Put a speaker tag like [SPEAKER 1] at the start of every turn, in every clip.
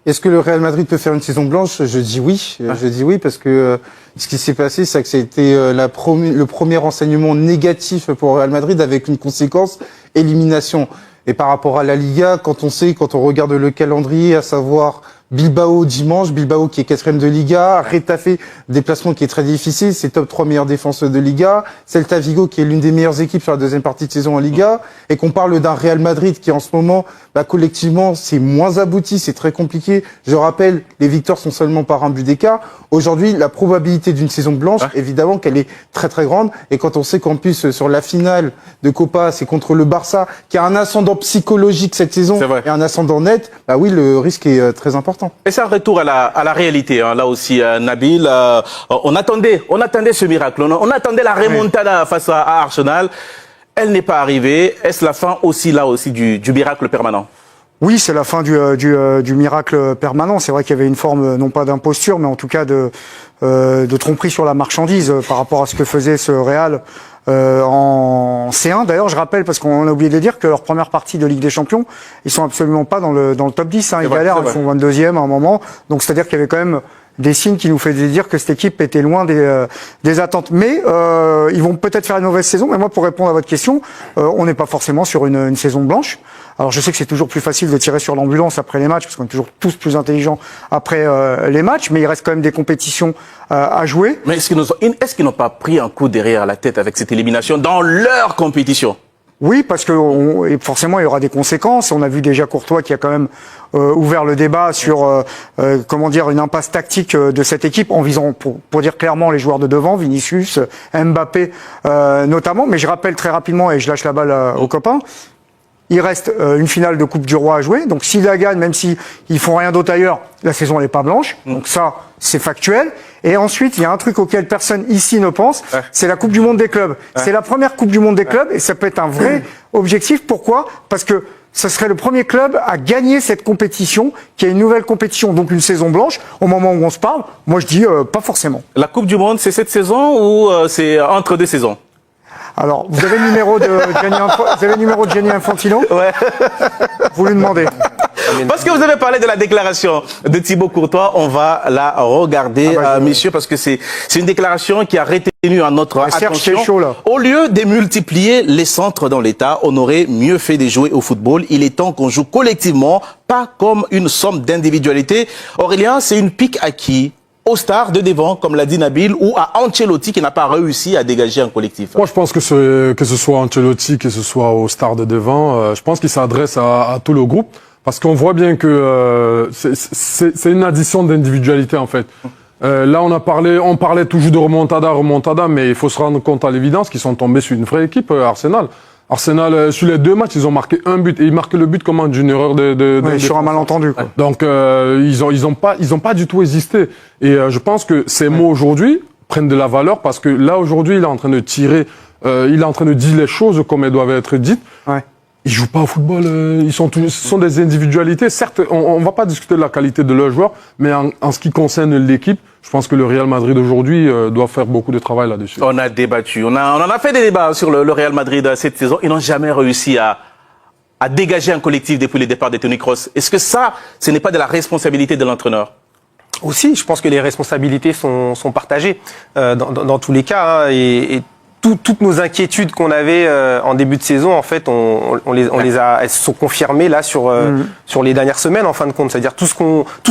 [SPEAKER 1] Est-ce que le Real Madrid peut faire une saison blanche? Je dis oui. Je dis oui parce que ce qui s'est passé, c'est que ça a été le premier renseignement négatif pour le Real Madrid avec une conséquence, élimination. Et par rapport à la Liga, quand on regarde le calendrier, à savoir Bilbao dimanche, Bilbao qui est 4e de Liga, Retafe, déplacement qui est très difficile, c'est top 3 meilleures défenses de Liga, Celta Vigo qui est l'une des meilleures équipes sur la deuxième partie de saison en Liga, et qu'on parle d'un Real Madrid qui en ce moment, collectivement, c'est moins abouti, c'est très compliqué. Je rappelle, les victoires sont seulement par un but d'écart. Aujourd'hui, la probabilité d'une saison blanche, évidemment qu'elle est très très grande, et quand on sait qu'en plus, sur la finale de Copa, c'est contre le Barça, qui a un ascendant psychologique cette saison, et un ascendant net, oui, le risque est très important.
[SPEAKER 2] Et c'est un retour à la réalité, hein. Là aussi, Nabil, on attendait ce miracle, on attendait la remontada face à Arsenal. Elle n'est pas arrivée. Est-ce la fin aussi, là aussi, du miracle permanent?
[SPEAKER 3] Oui, c'est la fin du miracle permanent. C'est vrai qu'il y avait une forme, non pas d'imposture, mais en tout cas de tromperie sur la marchandise par rapport à ce que faisait ce Real en C1. D'ailleurs, je rappelle, parce qu'on a oublié de le dire, que leur première partie de Ligue des Champions, ils sont absolument pas dans le top 10. Hein. Ils galèrent, ils sont 22e à un moment. Donc, c'est-à-dire qu'il y avait quand même des signes qui nous faisaient dire que cette équipe était loin des attentes. Mais ils vont peut-être faire une mauvaise saison. Mais moi, pour répondre à votre question, on n'est pas forcément sur une saison blanche. Alors je sais que c'est toujours plus facile de tirer sur l'ambulance après les matchs, parce qu'on est toujours tous plus intelligents après les matchs, mais il reste quand même des compétitions à jouer.
[SPEAKER 2] Mais est-ce qu'ils n'ont pas pris un coup derrière la tête avec cette élimination dans leur compétition?
[SPEAKER 3] Oui, parce que forcément il y aura des conséquences. On a vu déjà Courtois qui a quand même ouvert le débat sur comment dire, une impasse tactique de cette équipe en visant pour dire clairement les joueurs de devant, Vinicius, Mbappé notamment. Mais je rappelle très rapidement, et je lâche la balle aux copains, il reste une finale de Coupe du Roi à jouer. Donc s'ils la gagnent, même s'ils font rien d'autre ailleurs, la saison n'est pas blanche. Donc ça, c'est factuel. Et ensuite, il y a un truc auquel personne ici ne pense, c'est la Coupe du Monde des clubs. C'est la première Coupe du Monde des clubs et ça peut être un vrai objectif. Pourquoi? Parce que ce serait le premier club à gagner cette compétition, qui est une nouvelle compétition, donc une saison blanche. Au moment où on se parle, moi je dis pas forcément.
[SPEAKER 2] La Coupe du Monde, c'est cette saison ou c'est entre deux saisons?
[SPEAKER 3] Alors, vous avez le numéro de Gianni Infantino?
[SPEAKER 2] Ouais.
[SPEAKER 3] Vous lui demandez.
[SPEAKER 2] Parce que vous avez parlé de la déclaration de Thibaut Courtois, on va la regarder, messieurs, parce que c'est une déclaration qui a retenu notre attention.
[SPEAKER 3] Chaud, là.
[SPEAKER 2] Au lieu de multiplier les centres dans l'État, on aurait mieux fait de jouer au football. Il est temps qu'on joue collectivement, pas comme une somme d'individualité. Aurélien, c'est une pique à qui? Aux stars de devant, comme l'a dit Nabil, ou à Ancelotti qui n'a pas réussi à dégager un collectif?
[SPEAKER 4] Moi, je pense que ce soit Ancelotti, que ce soit aux stars de devant, je pense qu'il s'adresse à tout le groupe, parce qu'on voit bien que c'est une addition d'individualité en fait. Là, on parlait toujours de remontada, mais il faut se rendre compte à l'évidence qu'ils sont tombés sur une vraie équipe, Arsenal. Arsenal, sur les deux matchs, ils ont marqué un but. Et ils marquent le but comment? D'une erreur
[SPEAKER 3] sur un malentendu, quoi.
[SPEAKER 4] Donc, ils ont pas du tout hésité. Et je pense que ces mots aujourd'hui prennent de la valeur parce que là, aujourd'hui, il est en train de dire les choses comme elles doivent être dites.
[SPEAKER 3] Ouais.
[SPEAKER 4] Ils jouent pas au football, ce sont des individualités. Certes, on va pas discuter de la qualité de leurs joueurs, mais en ce qui concerne l'équipe, je pense que le Real Madrid aujourd'hui doit faire beaucoup de travail là-dessus.
[SPEAKER 2] On a débattu, on en a fait des débats sur le Real Madrid cette saison. Ils n'ont jamais réussi à dégager un collectif depuis le départ de Toni Kroos. Est-ce que ce n'est pas de la responsabilité de l'entraîneur?
[SPEAKER 5] Aussi, je pense que les responsabilités sont partagées dans tous les cas, hein, et toutes nos inquiétudes qu'on avait en début de saison, en fait, elles se sont confirmées là sur les dernières semaines, en fin de compte. C'est-à-dire tout ce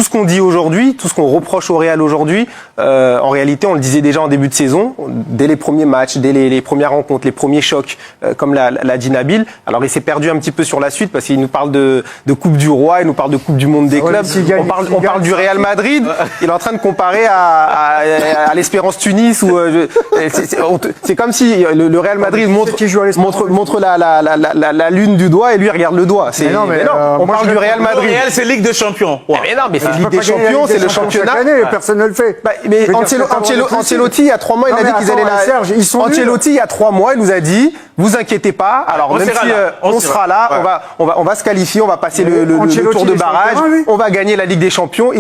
[SPEAKER 5] qu'on dit aujourd'hui, tout ce qu'on reproche au Real aujourd'hui, en réalité, on le disait déjà en début de saison, dès les premiers matchs, dès les premières rencontres, les premiers chocs, comme l'a dit Nabil. Alors, il s'est perdu un petit peu sur la suite parce qu'il nous parle de Coupe du Roi, il nous parle de Coupe du Monde des clubs. On parle du Real Madrid. Il est en train de comparer à l'Espérance Tunis ou c'est comme si le Real Madrid montre la lune du doigt et lui regarde le doigt. Non, on parle du Real Madrid.
[SPEAKER 2] Le Real, c'est Ligue des Champions.
[SPEAKER 5] Ouais. Mais non, mais c'est Ligue des Champions, c'est le championnat.
[SPEAKER 3] Personne ne le fait.
[SPEAKER 5] Mais Ancelotti, il y a 3 mois, il a dit qu'ils allaient
[SPEAKER 3] Serge, ils sont
[SPEAKER 5] Ancelotti, il y a 3 mois, il nous a dit vous inquiétez pas. Alors
[SPEAKER 2] On
[SPEAKER 5] même
[SPEAKER 2] sera
[SPEAKER 5] si
[SPEAKER 2] là.
[SPEAKER 5] on sera là,
[SPEAKER 2] Ouais.
[SPEAKER 5] on va se qualifier, on va passer le
[SPEAKER 3] Ancelotti,
[SPEAKER 5] tour de
[SPEAKER 3] il est sur le
[SPEAKER 5] barrage,
[SPEAKER 3] terrain, lui.
[SPEAKER 5] on va gagner la Ligue des Champions.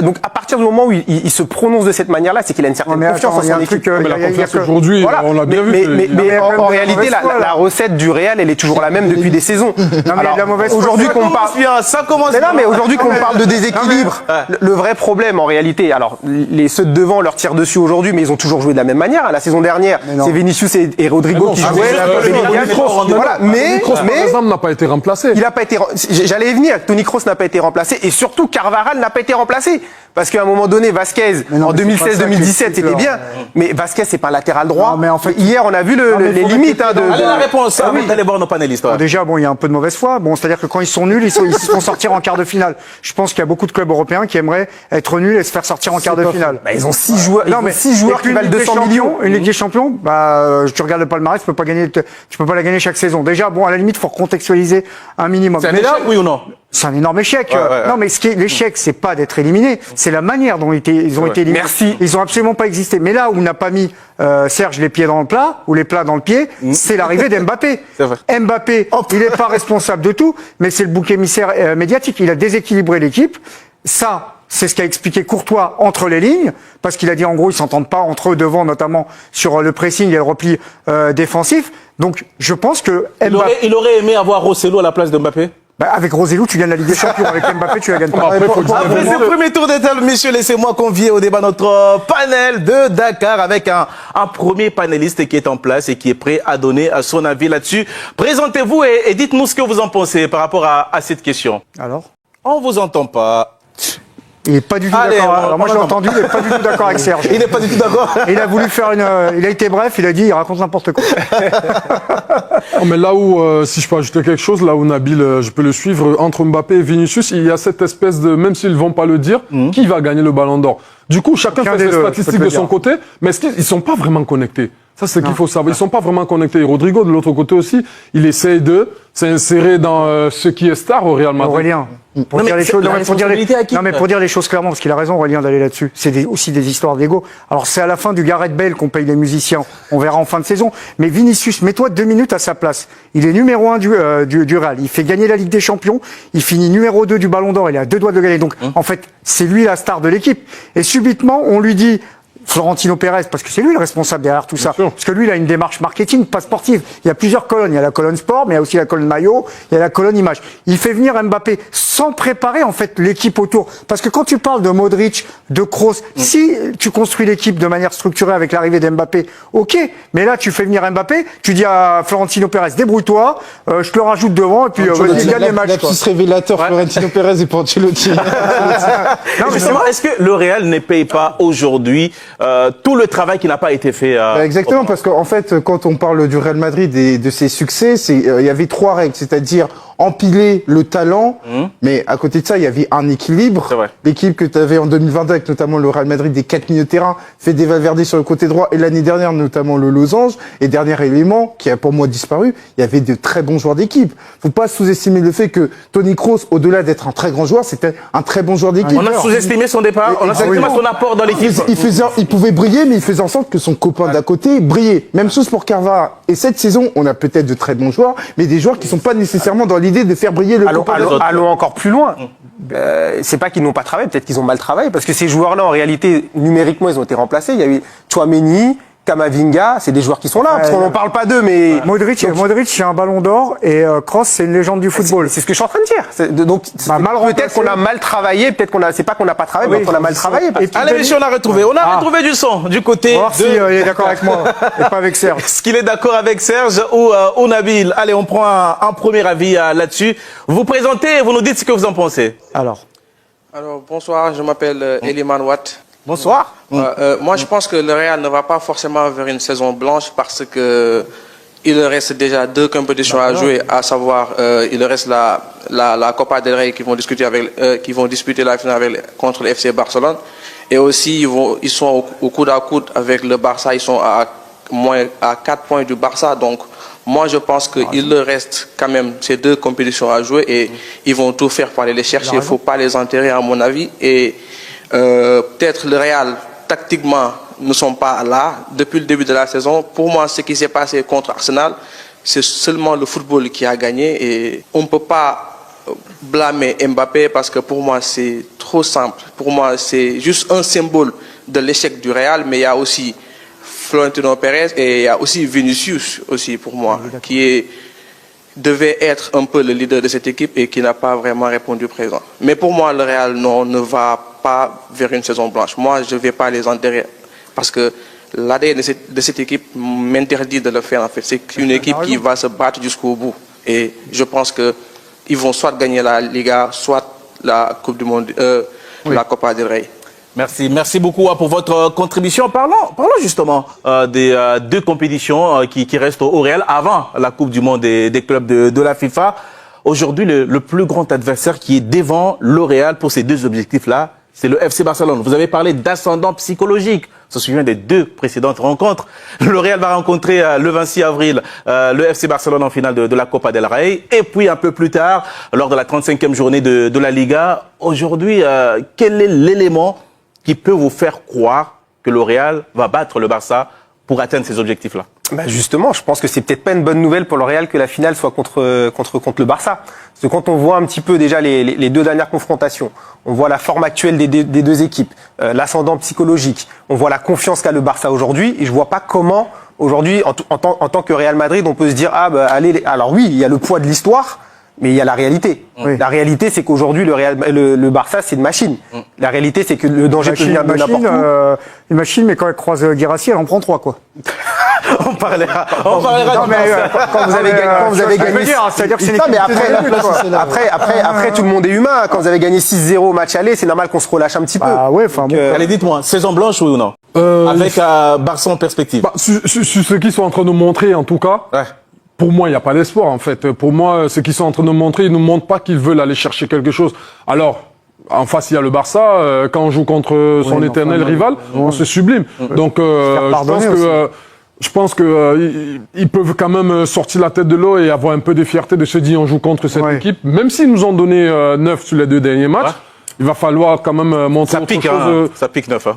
[SPEAKER 5] Donc à partir du moment où il se prononce de cette manière-là, c'est qu'il a une certaine
[SPEAKER 3] Non, mais
[SPEAKER 5] confiance
[SPEAKER 3] attends,
[SPEAKER 5] en
[SPEAKER 3] il y a
[SPEAKER 5] son
[SPEAKER 3] un
[SPEAKER 5] équipe.
[SPEAKER 3] truc,
[SPEAKER 4] Mais la
[SPEAKER 3] il y a
[SPEAKER 4] confiance
[SPEAKER 3] que-
[SPEAKER 4] aujourd'hui,
[SPEAKER 5] Voilà.
[SPEAKER 4] on l'a bien vu.
[SPEAKER 5] Mais
[SPEAKER 3] il y a
[SPEAKER 5] en
[SPEAKER 3] quand même
[SPEAKER 5] réalité,
[SPEAKER 3] de la mauvaise foi,
[SPEAKER 5] la
[SPEAKER 3] là.
[SPEAKER 5] recette du Real, elle est toujours la même depuis des saisons.
[SPEAKER 3] mais il y a de la mauvaise foi.
[SPEAKER 5] Aujourd'hui
[SPEAKER 2] Ça
[SPEAKER 5] qu'on
[SPEAKER 2] commence
[SPEAKER 5] parle.
[SPEAKER 2] bien, ça commence
[SPEAKER 5] Mais non,
[SPEAKER 2] bien.
[SPEAKER 5] mais aujourd'hui qu'on parle de déséquilibre, le vrai problème en réalité, alors ceux de devant leur tirent dessus aujourd'hui, mais ils ont toujours joué de la même manière. La saison dernière,
[SPEAKER 3] non.
[SPEAKER 5] c'est Vinicius et Rodrigo qui
[SPEAKER 2] Ah,
[SPEAKER 5] jouaient.
[SPEAKER 2] mais
[SPEAKER 5] Bellingham, voilà.
[SPEAKER 4] Kroos, par exemple, n'a pas été remplacé.
[SPEAKER 5] Il a pas été. J'allais y venir. Toni Kroos n'a pas été remplacé et surtout Carvajal n'a pas été remplacé parce qu'à un moment donné, Vasquez
[SPEAKER 3] Mais non,
[SPEAKER 5] en
[SPEAKER 3] mais c'est pas ça
[SPEAKER 5] 2016-2017
[SPEAKER 3] qui
[SPEAKER 5] c'était
[SPEAKER 3] explique,
[SPEAKER 5] bien, mais Vasquez c'est pas un latéral droit.
[SPEAKER 3] Non, mais en fait-
[SPEAKER 5] hier on a vu
[SPEAKER 3] Non, mais
[SPEAKER 5] les
[SPEAKER 3] faut
[SPEAKER 5] limites
[SPEAKER 3] mettre-
[SPEAKER 5] de.
[SPEAKER 2] Allez, la réponse,
[SPEAKER 5] Ah oui.
[SPEAKER 2] allez voir nos panélistes. ouais.
[SPEAKER 3] Déjà, bon, il y a un peu de mauvaise foi. Bon, c'est-à-dire que quand ils sont nuls, ils se font sortir en quart de finale. Je pense qu'il y a beaucoup de clubs européens qui aimeraient être nuls et se faire sortir en quart de finale.
[SPEAKER 5] Bah, ils ont 6 joueurs. Ils ont 6
[SPEAKER 3] et
[SPEAKER 5] joueurs
[SPEAKER 3] puis
[SPEAKER 5] qui valent
[SPEAKER 3] une Ligue des
[SPEAKER 5] 200 millions.
[SPEAKER 3] Champions, une Ligue des Champions, tu regardes le palmarès, tu peux pas la gagner chaque saison. Déjà, bon, à la limite, faut recontextualiser un minimum.
[SPEAKER 2] C'est un
[SPEAKER 3] Mais là,
[SPEAKER 2] échec, oui ou non?
[SPEAKER 3] c'est un énorme échec.
[SPEAKER 2] ouais.
[SPEAKER 3] Non, mais l'échec, c'est pas d'être éliminé, c'est la manière dont ils ont été éliminés.
[SPEAKER 5] Merci.
[SPEAKER 3] Ils ont absolument pas existé. Mais là où on n'a pas mis Serge les pieds dans le plat ou les plats dans le pied, c'est l'arrivée d'Mbappé.
[SPEAKER 2] C'est vrai.
[SPEAKER 3] Mbappé, il n'est pas responsable de tout, mais c'est le bouc émissaire médiatique. Il a déséquilibré l'équipe. Ça, c'est ce qu'a expliqué Courtois entre les lignes, parce qu'il a dit en gros ils s'entendent pas entre eux devant, notamment sur le pressing et le repli défensif. Donc je pense que Mbappé,
[SPEAKER 2] Il aurait aimé avoir Rosselló à la place de Mbappé.
[SPEAKER 3] avec Rosellou, tu gagnes la Ligue des Champions. Avec Mbappé, tu la gagnes pas.
[SPEAKER 4] Après, faut dire
[SPEAKER 2] Après ce premier tour d'étale, messieurs, laissez-moi convier au débat notre panel de Dakar avec un premier panéliste qui est en place et qui est prêt à donner son avis là-dessus. Présentez-vous et dites-nous ce que vous en pensez par rapport à cette question.
[SPEAKER 3] Alors,
[SPEAKER 2] On vous entend pas.
[SPEAKER 3] il est pas du tout
[SPEAKER 2] Allez,
[SPEAKER 3] d'accord.
[SPEAKER 2] on-
[SPEAKER 3] Alors moi,
[SPEAKER 2] on
[SPEAKER 3] je l'ai
[SPEAKER 2] entend.
[SPEAKER 3] entendu, il est pas du tout d'accord avec Serge.
[SPEAKER 2] Il n'est pas du tout d'accord.
[SPEAKER 3] Il a voulu faire il a été bref, il a dit, il raconte n'importe quoi.
[SPEAKER 4] Non, mais là où, si je peux ajouter quelque chose, là où Nabil, je peux le suivre, entre Mbappé et Vinicius, il y a cette espèce de, même s'ils vont pas le dire, qui va gagner le ballon d'or. Du coup, chacun
[SPEAKER 3] Aucun
[SPEAKER 4] fait
[SPEAKER 3] des
[SPEAKER 4] ses
[SPEAKER 3] deux, je peux
[SPEAKER 4] statistiques
[SPEAKER 3] te le
[SPEAKER 4] de son
[SPEAKER 3] dire.
[SPEAKER 4] côté, mais est-ce qu'ils sont pas vraiment connectés? Ça, c'est ce qu'il faut savoir. Ils sont pas vraiment connectés. Et Rodrigo, de l'autre côté aussi, il essaye de s'insérer dans ce qui est star au Real Madrid.
[SPEAKER 3] Aurélien, pour
[SPEAKER 2] Non,
[SPEAKER 3] dire
[SPEAKER 2] mais
[SPEAKER 3] les choses,
[SPEAKER 2] la
[SPEAKER 3] non, mais pour dire
[SPEAKER 2] responsabilité à qui
[SPEAKER 3] non, mais pour dire les choses clairement, parce qu'il a raison, Aurélien, d'aller là-dessus. C'est aussi des histoires d'ego. Alors, c'est à la fin du Gareth Bale qu'on paye les musiciens. On verra en fin de saison. Mais Vinicius, mets-toi 2 minutes à sa place. Il est numéro 1 du Real. Il fait gagner la Ligue des Champions. Il finit numéro 2 du Ballon d'Or. Il est à 2 doigts de gagner. Donc, en fait, c'est lui la star de l'équipe. Et subitement, on lui dit, Florentino Pérez, parce que c'est lui le responsable derrière tout ça.
[SPEAKER 4] sûr.
[SPEAKER 3] Parce que lui, il a une démarche marketing, pas sportive. Il y a plusieurs colonnes. Il y a la colonne sport, mais il y a aussi la colonne maillot, il y a la colonne image. Il fait venir Mbappé sans préparer, en fait, l'équipe autour. Parce que quand tu parles de Modric, de Kroos, si tu construis l'équipe de manière structurée avec l'arrivée d'Mbappé, ok. Mais là, tu fais venir Mbappé, tu dis à Florentino Pérez, débrouille-toi, je te le rajoute devant, et puis vas-y, gagne les matchs, quoi.
[SPEAKER 1] Lapsus révélateur, Florentino Pérez et Ancelotti.
[SPEAKER 3] Non, mais
[SPEAKER 2] Justement, est-ce que le Real ne paye pas aujourd'hui tout le travail qui n'a pas été fait
[SPEAKER 1] Exactement, parce qu'en fait, quand on parle du Real Madrid et de ses succès, il y avait 3 règles, c'est-à-dire empiler le talent, mais à côté de ça, il y avait un équilibre.
[SPEAKER 2] C'est vrai.
[SPEAKER 1] L'équipe que tu avais en 2022 avec notamment le Real Madrid des 4 milieux de terrain, Fede Valverde sur le côté droit, et l'année dernière notamment le Losange. Et dernier élément qui a pour moi disparu, il y avait de très bons joueurs d'équipe. Faut pas sous-estimer le fait que Toni Kroos, au-delà d'être un très grand joueur, c'était un très bon joueur d'équipe.
[SPEAKER 2] On a sous-estimé son départ, on a sous-estimé son apport dans l'équipe.
[SPEAKER 1] Il pouvait briller, mais il faisait en sorte que son copain d'à côté brillait. Même chose pour Carvajal. Et cette saison, on a peut-être de très bons joueurs, mais des joueurs qui sont pas nécessairement dans l'idée de faire briller le copain d'à côté.
[SPEAKER 5] Allons encore plus loin. C'est pas qu'ils n'ont pas travaillé, peut-être qu'ils ont mal travaillé, parce que ces joueurs-là, en réalité, numériquement, ils ont été remplacés. Il y a eu Tchouaméni, Kamavinga, c'est des joueurs qui sont là, parce qu'on n'en parle pas d'eux, mais
[SPEAKER 3] Modric, c'est un ballon d'or, et Kroos, c'est une légende du football.
[SPEAKER 5] c'est ce que je suis en train de dire. Donc,
[SPEAKER 3] mal
[SPEAKER 5] peut-être qu'on a mal travaillé, peut-être c'est pas qu'on n'a pas travaillé, mais qu'on a mal travaillé.
[SPEAKER 3] Et puis,
[SPEAKER 2] Allez, messieurs, on a retrouvé. On a retrouvé du son du côté
[SPEAKER 3] on va voir
[SPEAKER 2] de...
[SPEAKER 3] si il est d'accord avec moi, et pas avec Serge.
[SPEAKER 2] Est-ce qu'il est d'accord avec Serge ou Nabil? Allez, on prend un premier avis là-dessus. Vous présentez et vous nous dites ce que vous en pensez.
[SPEAKER 3] Alors,
[SPEAKER 6] Bonsoir, je m'appelle Eliman Watt.
[SPEAKER 2] Bonsoir.
[SPEAKER 6] Moi, je pense que le Real ne va pas forcément vers une saison blanche parce que il reste déjà 2 compétitions à jouer, à savoir il reste la Copa del Rey qui vont disputer la finale contre le FC Barcelone, et aussi ils sont au coude à coude avec le Barça. Ils sont à 4 points du Barça, donc moi je pense qu'il leur reste quand même ces 2 compétitions à jouer, et ils vont tout faire pour aller les chercher. Il ne faut pas les enterrer, à mon avis. Et peut-être le Real, tactiquement, ne sont pas là depuis le début de la saison. Pour moi, ce qui s'est passé contre Arsenal, c'est seulement le football qui a gagné et on ne peut pas blâmer Mbappé parce que pour moi c'est trop simple. Pour moi c'est juste un symbole de l'échec du Real, mais il y a aussi Florentino Pérez et il y a aussi Vinicius aussi pour moi qui devait être un peu le leader de cette équipe et qui n'a pas vraiment répondu présent. Mais pour moi le Real ne va pas vers une saison blanche. Moi je ne vais pas les enterrer parce que l'ADN de cette équipe m'interdit de le faire en fait. C'est une équipe qui va se battre jusqu'au bout et je pense que ils vont soit gagner la Liga, soit la Coupe du Monde, la Copa del Rey.
[SPEAKER 2] Merci beaucoup pour votre contribution. Parlons justement des deux compétitions qui restent au Real avant la Coupe du Monde des clubs de la FIFA. Aujourd'hui, le plus grand adversaire qui est devant le Real pour ces deux objectifs-là, c'est le FC Barcelone. Vous avez parlé d'ascendant psychologique. On se souvient des deux précédentes rencontres. Le Real va rencontrer le 26 avril le FC Barcelone en finale de la Copa del Rey. Et puis un peu plus tard, lors de la 35e journée de la Liga. Aujourd'hui, quel est l'élément qui peut vous faire croire que le Real va battre le Barça pour atteindre ces objectifs-là?
[SPEAKER 5] Justement, je pense que c'est peut-être pas une bonne nouvelle pour le Real que la finale soit contre le Barça. Parce que quand on voit un petit peu déjà les deux dernières confrontations, on voit la forme actuelle des deux équipes, l'ascendant psychologique, on voit la confiance qu'a le Barça aujourd'hui, et je vois pas comment aujourd'hui, en tant que Real Madrid, on peut se dire allez. Alors oui, il y a le poids de l'histoire. Mais il y a la réalité. Oui. La réalité, c'est qu'aujourd'hui, le Barça, c'est une machine. La réalité, c'est que le danger peut venir de n'importe où.
[SPEAKER 3] Une machine, mais quand elle croise Guirassy, elle en prend 3, quoi.
[SPEAKER 2] On parlera
[SPEAKER 3] non, mais
[SPEAKER 5] quand vous avez gagné, c'est-à-dire que c'est après tout le monde est humain. Quand vous avez gagné 6-0 au match aller, c'est normal qu'on se relâche un petit peu.
[SPEAKER 3] Ouais, enfin bon.
[SPEAKER 2] Allez, dites-moi, saison blanche oui ou non? Avec Barça en perspective.
[SPEAKER 4] Sur ce qu'ils sont en train de montrer, en tout cas. Ouais. Pour moi, il n'y a pas d'espoir, en fait. Pour moi, ce qu'ils sont en train de montrer, ils ne montrent pas qu'ils veulent aller chercher quelque chose. Alors, en face, il y a le Barça. Quand on joue contre son éternel rival, on se sublime. Donc, je pense que ils peuvent quand même sortir la tête de l'eau et avoir un peu de fierté de se dire on joue contre cette équipe. Même s'ils nous ont donné 9 sur les 2 derniers matchs. Il va falloir quand même montrer autre chose.
[SPEAKER 2] Ça pique 9. Hein.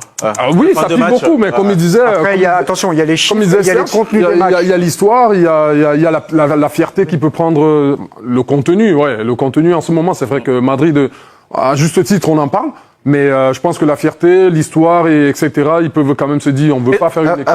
[SPEAKER 4] Oui, ça pique beaucoup, mais comme il disait...
[SPEAKER 3] Après, attention, il y a les chiffres, il y a les contenus des matchs.
[SPEAKER 4] Il y a l'histoire, il y a la fierté qui peut prendre le contenu. Ouais, le contenu en ce moment, c'est vrai que Madrid, à juste titre, on en parle. Mais je pense que la fierté, l'histoire, etc., ils peuvent quand même se dire, on ne veut pas faire une équipe.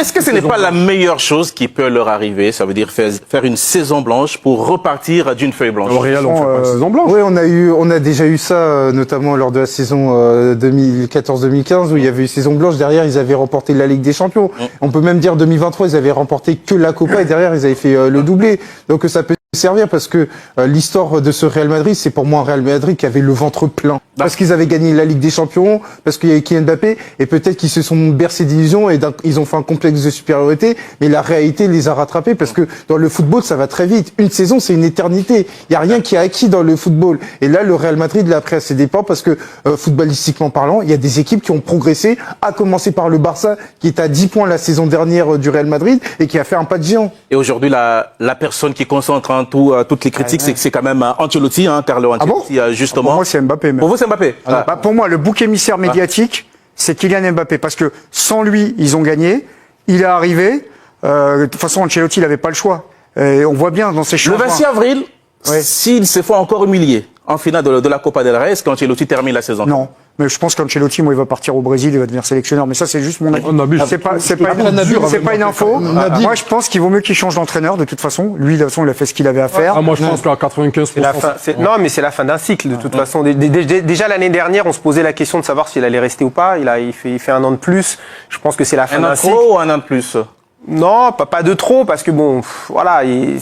[SPEAKER 2] Est-ce que ce n'est pas la meilleure chose qui peut leur arriver? Ça veut dire faire une saison blanche pour repartir d'une feuille blanche.
[SPEAKER 4] Au Real, on fait pas une saison blanche.
[SPEAKER 1] Oui, on a déjà eu ça, notamment lors de la saison 2014-2015, où il y avait eu saison blanche. Derrière, ils avaient remporté la Ligue des Champions. On peut même dire 2023, ils avaient remporté que la Copa et derrière, ils avaient fait le doublé. Donc ça peut servir parce que l'histoire de ce Real Madrid, c'est pour moi un Real Madrid qui avait le ventre plein. Parce qu'ils avaient gagné la Ligue des Champions, parce qu'il y avait Kylian Mbappé, et peut-être qu'ils se sont bercés d'illusions et ils ont fait un complexe de supériorité, mais la réalité les a rattrapés parce que dans le football, ça va très vite. Une saison, c'est une éternité. Il y a rien qui est acquis dans le football. Et là, le Real Madrid l'a pris à ses dépens parce que, footballistiquement parlant, il y a des équipes qui ont progressé, à commencer par le Barça, qui est à 10 points la saison dernière du Real Madrid et qui a fait un pas de géant.
[SPEAKER 2] Et aujourd'hui, la personne qui concentre toutes les critiques, c'est quand même Ancelotti, Carlo Ancelotti, justement.
[SPEAKER 3] Pour moi, c'est Mbappé.
[SPEAKER 2] Pour vous, c'est Mbappé.
[SPEAKER 3] Pour moi, le bouc émissaire médiatique, c'est Kylian Mbappé. Parce que sans lui, ils ont gagné. Il est arrivé. De toute façon, Ancelotti, il n'avait pas le choix. On voit bien dans ses changements.
[SPEAKER 2] Le 26 avril, s'il se fait encore humilier en finale de la Copa del Rey, est-ce qu'Ancelotti termine la saison?
[SPEAKER 3] Non. Mais je pense qu'Ancelotti, moi, il va partir au Brésil, il va devenir sélectionneur. Mais ça, c'est juste mon avis. C'est pas une info. Moi, je pense qu'il vaut mieux qu'il change d'entraîneur, de toute façon. Lui, de toute façon, il a fait ce qu'il avait à faire.
[SPEAKER 4] Moi, je pense qu'à 95%.
[SPEAKER 5] Non, mais c'est la fin d'un cycle, de toute façon. Déjà, l'année dernière, on se posait la question de savoir s'il allait rester ou pas. Il fait 1 an de plus. Je pense que c'est la fin d'un cycle.
[SPEAKER 2] Un an de trop ou 1 an de plus?
[SPEAKER 5] Non, pas de trop, parce que bon, voilà, ils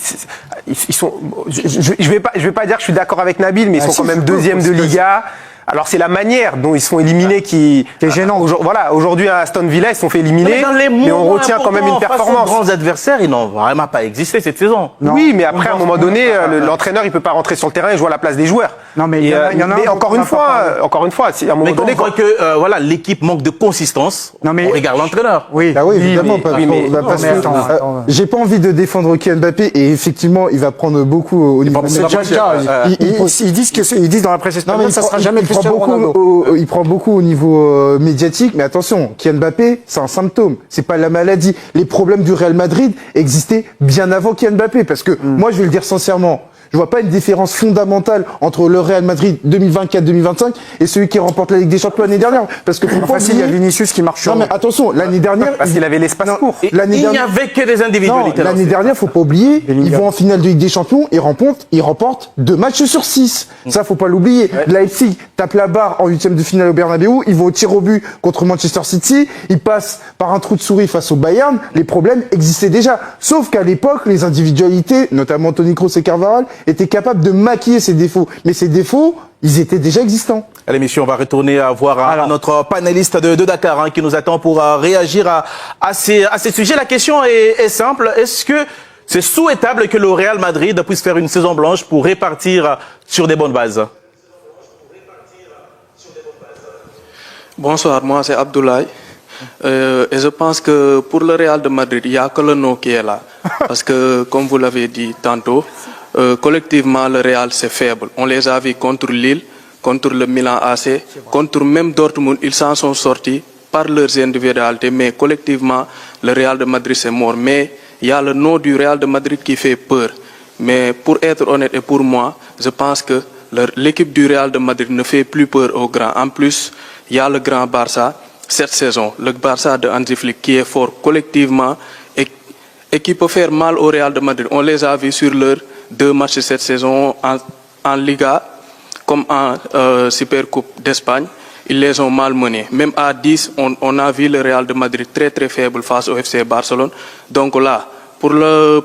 [SPEAKER 5] sont. Je vais pas dire que je suis d'accord avec Nabil, mais ils sont quand même 2e de Liga. Alors c'est la manière dont ils sont éliminés qui est gênant. Voilà, aujourd'hui à Aston Villa, ils se sont fait éliminer, mais on retient quand même une performance.
[SPEAKER 2] Les grands adversaires, ils n'ont vraiment pas existé cette saison.
[SPEAKER 5] Oui, mais après à un moment donné, l'entraîneur il peut pas rentrer sur le terrain et jouer à la place des joueurs.
[SPEAKER 3] Non, mais
[SPEAKER 5] Et,
[SPEAKER 3] il y en a
[SPEAKER 5] mais
[SPEAKER 3] un
[SPEAKER 5] encore
[SPEAKER 3] dont on
[SPEAKER 5] une
[SPEAKER 3] n'a pas parlé.
[SPEAKER 5] fois, encore une fois, à un moment
[SPEAKER 2] Mais quand
[SPEAKER 5] donné,
[SPEAKER 2] on voit que voilà, l'équipe manque de consistance,
[SPEAKER 3] Non, mais-
[SPEAKER 2] on regarde l'entraîneur.
[SPEAKER 3] Oui,
[SPEAKER 1] Ah oui, évidemment, pas
[SPEAKER 5] oui, mais-
[SPEAKER 1] parce
[SPEAKER 3] mais
[SPEAKER 1] que
[SPEAKER 3] attends.
[SPEAKER 1] j'ai pas envie de défendre Kylian Mbappé et effectivement, il va prendre beaucoup au niveau
[SPEAKER 3] C'est déjà le cas. Ils disent dans la presse
[SPEAKER 1] Non, mais
[SPEAKER 3] espagnole, ça sera jamais
[SPEAKER 1] il prend
[SPEAKER 3] Cristiano Ronaldo.
[SPEAKER 1] beaucoup, il prend beaucoup au niveau médiatique, mais attention, Kylian Mbappé, c'est un symptôme, c'est pas la maladie. Les problèmes du Real Madrid existaient bien avant Kylian Mbappé, parce que moi, je vais le dire sincèrement, je vois pas une différence fondamentale entre le Real Madrid 2024-2025 et celui qui remporte la Ligue des Champions l'année dernière, parce que faut pas
[SPEAKER 3] Enfin, si, il y a
[SPEAKER 1] oublier-
[SPEAKER 3] Vinicius qui marche
[SPEAKER 1] Non
[SPEAKER 3] sur.
[SPEAKER 1] mais attention, l'année dernière,
[SPEAKER 5] parce qu'il avait l'espace
[SPEAKER 1] Non,
[SPEAKER 5] court.
[SPEAKER 2] Et
[SPEAKER 1] l'année
[SPEAKER 2] il n'y
[SPEAKER 1] dernière-
[SPEAKER 2] avait que des
[SPEAKER 1] Non,
[SPEAKER 2] individualités.
[SPEAKER 1] l'année dernière, faut pas oublier,
[SPEAKER 3] Bellingham.
[SPEAKER 1] ils vont en finale de Ligue des Champions, ils remportent 2 matchs sur 6. Ça, faut pas l'oublier. Leipzig tape la barre en 8e de finale au Bernabeu, ils vont au tir au but contre Manchester City, ils passent par un trou de souris face au Bayern, les problèmes existaient déjà. Sauf qu'à l'époque, les individualités, notamment Toni Kroos et Carvajal, étaient capables de maquiller ces défauts. Mais ces défauts, ils étaient déjà existants.
[SPEAKER 2] À l'émission, on va retourner à voir notre panéliste de Dakar qui nous attend pour réagir à ces sujets. La question est simple. Est-ce que c'est souhaitable que le Real Madrid puisse faire une saison blanche pour repartir sur des bonnes bases?
[SPEAKER 6] Bonsoir, moi c'est Abdoulaye. Et je pense que pour le Real de Madrid, il n'y a que le nom qui est là. Parce que, comme vous l'avez dit tantôt, collectivement, le Real c'est faible. On les a vus contre Lille, contre le Milan AC, contre même Dortmund, ils s'en sont sortis par leurs individualités. Mais collectivement, le Real de Madrid c'est mort. Mais il y a le nom du Real de Madrid qui fait peur. Mais pour être honnête et pour moi, je pense que l'équipe du Real de Madrid ne fait plus peur aux grands. En plus, il y a le grand Barça cette saison, le Barça de Hansi Flick qui est fort collectivement et qui peut faire mal au Real de Madrid. On les a vus sur leurs 2 matchs cette saison en Liga comme en Supercoupe d'Espagne. Ils les ont malmenés. Même à 10, on a vu le Real de Madrid très très faible face au FC Barcelone. Donc là, pour le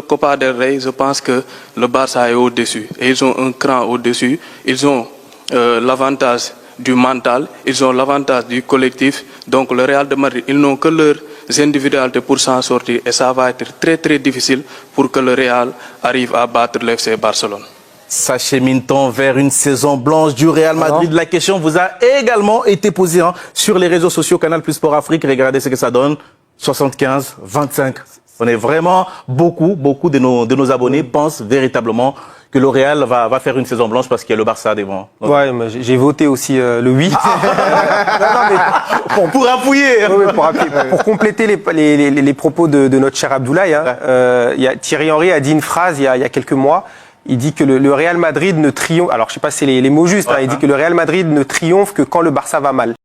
[SPEAKER 6] Copa del Rey, je pense que le Barça est au-dessus. Et ils ont un cran au-dessus. Ils ont l'avantage du mental, ils ont l'avantage du collectif. Donc le Real de Madrid, ils n'ont que leurs individualités pour s'en sortir. Et ça va être très très difficile pour que le Real arrive à battre le FC Barcelone.
[SPEAKER 2] S'achemine-t-on vers une saison blanche du Real Madrid? La question vous a également été posée sur les réseaux sociaux Canal Plus Sport Afrique. Regardez ce que ça donne. 75, 25. On est vraiment beaucoup de nos abonnés pensent véritablement que le Real va faire une saison blanche parce qu'il y a le Barça devant. Donc,
[SPEAKER 5] Ouais, j'ai voté aussi le oui.
[SPEAKER 2] pour appuyer.
[SPEAKER 5] Oui, pour compléter les propos de notre cher Abdoulaye, Thierry Henry a dit une phrase il y a quelques mois. Il dit que le Real Madrid ne triomphe. Alors je sais pas si c'est les mots justes. Il dit que le Real Madrid ne triomphe que quand le Barça va mal.